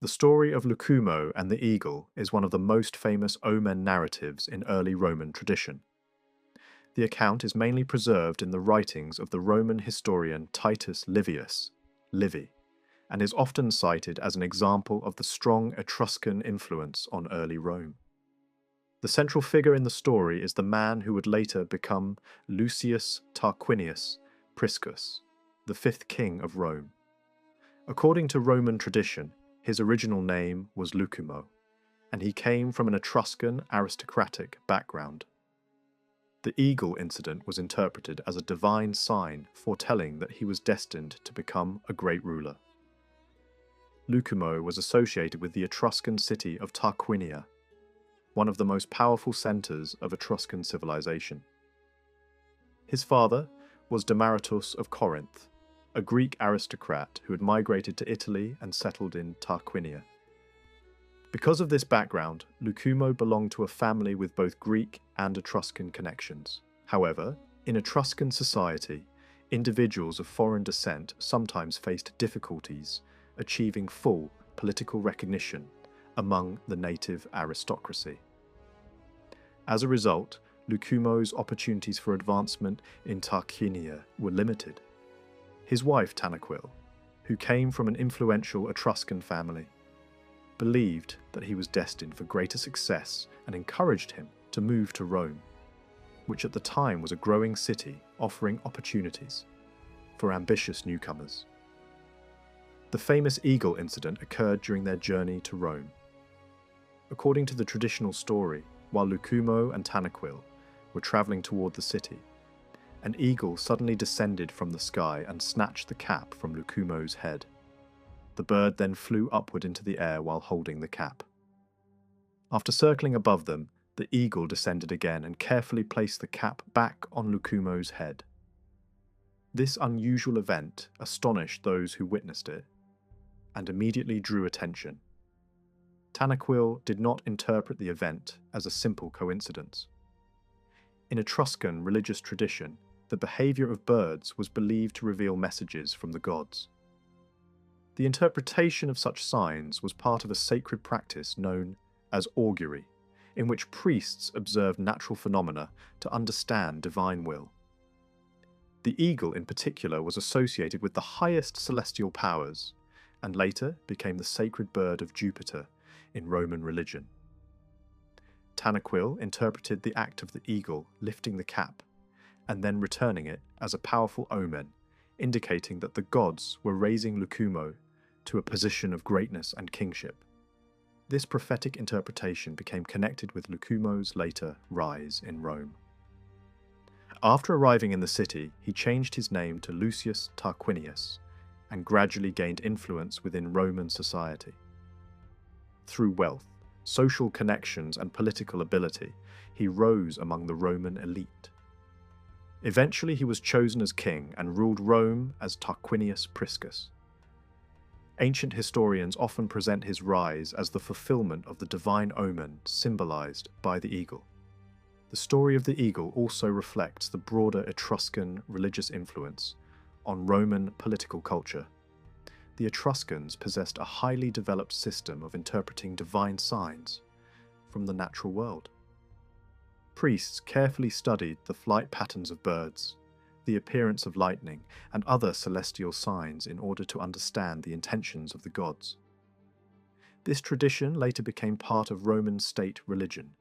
The story of Lucumo and the eagle is one of the most famous omen narratives in early Roman tradition. The account is mainly preserved in the writings of the Roman historian Titus Livius, Livy, and is often cited as an example of the strong Etruscan influence on early Rome. The central figure in the story is the man who would later become Lucius Tarquinius Priscus, the fifth king of Rome. According to Roman tradition, his original name was Lucumo, and he came from an Etruscan aristocratic background. The eagle incident was interpreted as a divine sign foretelling that he was destined to become a great ruler. Lucumo was associated with the Etruscan city of Tarquinia, one of the most powerful centres of Etruscan civilization. His father was Demaratus of Corinth, a Greek aristocrat who had migrated to Italy and settled in Tarquinia. Because of this background, Lucumo belonged to a family with both Greek and Etruscan connections. However, in Etruscan society, individuals of foreign descent sometimes faced difficulties achieving full political recognition among the native aristocracy. As a result, Lucumo's opportunities for advancement in Tarquinia were limited. His wife Tanaquil, who came from an influential Etruscan family, believed that he was destined for greater success and encouraged him to move to Rome, which at the time was a growing city offering opportunities for ambitious newcomers. The famous eagle incident occurred during their journey to Rome. According to the traditional story, while Lucumo and Tanaquil were travelling toward the city, an eagle suddenly descended from the sky and snatched the cap from Lucumo's head. The bird then flew upward into the air while holding the cap. After circling above them, the eagle descended again and carefully placed the cap back on Lucumo's head. This unusual event astonished those who witnessed it and immediately drew attention. Tanaquil did not interpret the event as a simple coincidence. In Etruscan religious tradition, the behaviour of birds was believed to reveal messages from the gods. The interpretation of such signs was part of a sacred practice known as augury, in which priests observed natural phenomena to understand divine will. The eagle in particular was associated with the highest celestial powers, and later became the sacred bird of Jupiter in Roman religion. Tanaquil interpreted the act of the eagle lifting the cap and then returning it as a powerful omen, indicating that the gods were raising Lucumo to a position of greatness and kingship. This prophetic interpretation became connected with Lucumo's later rise in Rome. After arriving in the city, he changed his name to Lucius Tarquinius and gradually gained influence within Roman society. Through wealth, social connections, and political ability, he rose among the Roman elite. Eventually he was chosen as king and ruled Rome as Tarquinius Priscus. Ancient historians often present his rise as the fulfillment of the divine omen symbolized by the eagle. The story of the eagle also reflects the broader Etruscan religious influence on Roman political culture. The Etruscans possessed a highly developed system of interpreting divine signs from the natural world. Priests carefully studied the flight patterns of birds, the appearance of lightning, and other celestial signs in order to understand the intentions of the gods. This tradition later became part of Roman state religion,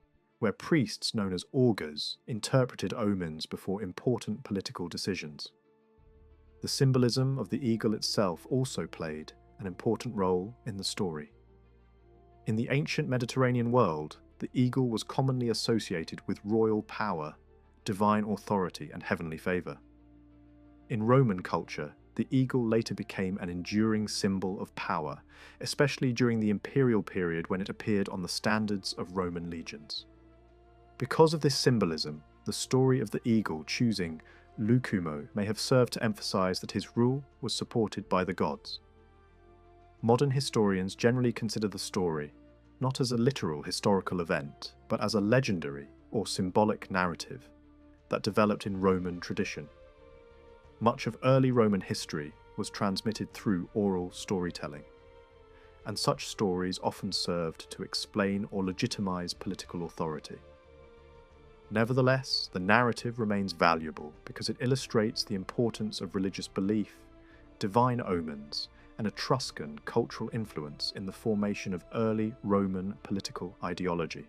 where priests known as augurs interpreted omens before important political decisions. The symbolism of the eagle itself also played an important role in the story. In the ancient Mediterranean world, the eagle was commonly associated with royal power, divine authority, and heavenly favour. In Roman culture, the eagle later became an enduring symbol of power, especially during the imperial period when it appeared on the standards of Roman legions. Because of this symbolism, the story of the eagle choosing Lucumo may have served to emphasize that his rule was supported by the gods. Modern historians generally consider the story not as a literal historical event, but as a legendary or symbolic narrative that developed in Roman tradition. Much of early Roman history was transmitted through oral storytelling, and such stories often served to explain or legitimize political authority. Nevertheless, the narrative remains valuable because it illustrates the importance of religious belief, divine omens, and Etruscan cultural influence in the formation of early Roman political ideology.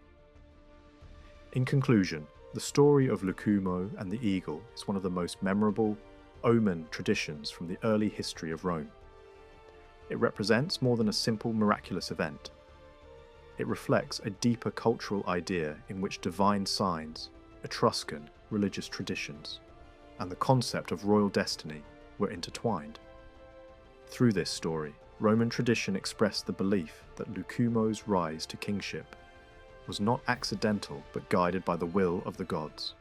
In conclusion, the story of Lucumo and the eagle is one of the most memorable omen traditions from the early history of Rome. It represents more than a simple miraculous event. It reflects a deeper cultural idea in which divine signs, Etruscan religious traditions, and the concept of royal destiny were intertwined. Through this story, Roman tradition expressed the belief that Lucumo's rise to kingship was not accidental but guided by the will of the gods.